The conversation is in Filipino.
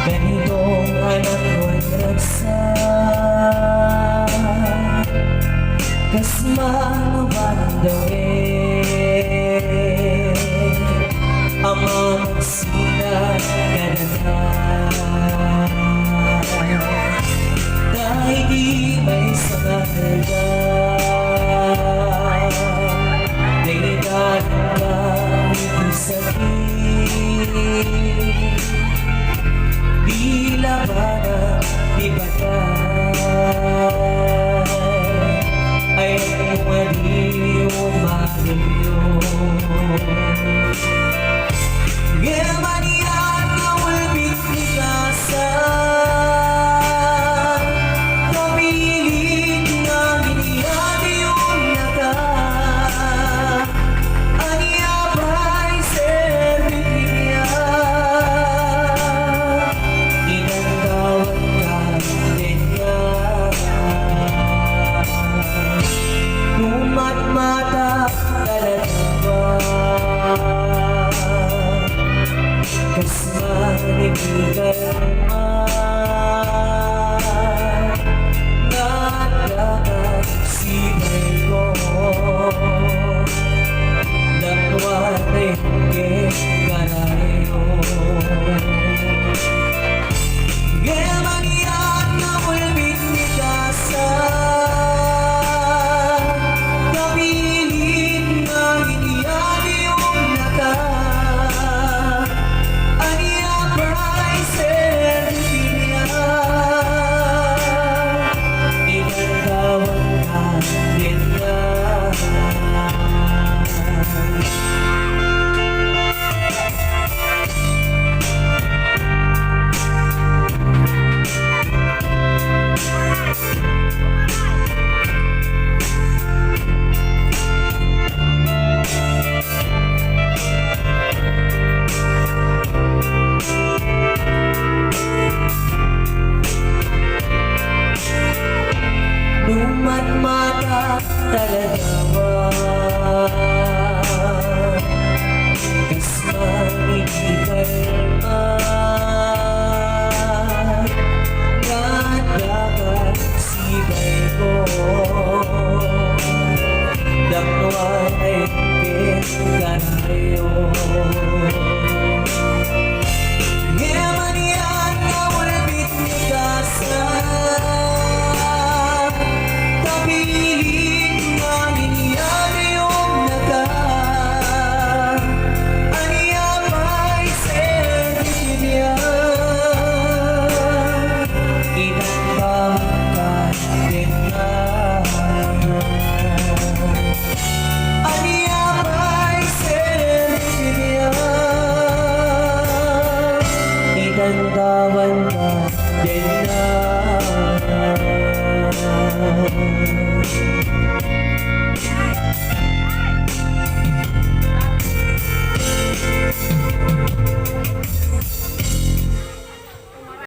ganitong anak ko'y ragsak, kasmang bandawin ang mga sinaganahan, dahil di may sangahalga di labanan, di batay ay umali umaliyo. Germanian na ulbit ni kasan, kapilit nga giniyati yung naka mata talaga kasmaning kalman nagdagat sibay ko dakwanay ke kanayo Germanian na ulbit ni kasan, mata talagawan kasmaning kalman nagdagat sibay ko dakwan ay kanayo. Germanian na ulbit ni kasan, kapilit nga niniyari yung naka aniya pa'y servisya inambangkan din na aniya pa'y servisya inandawan ka din na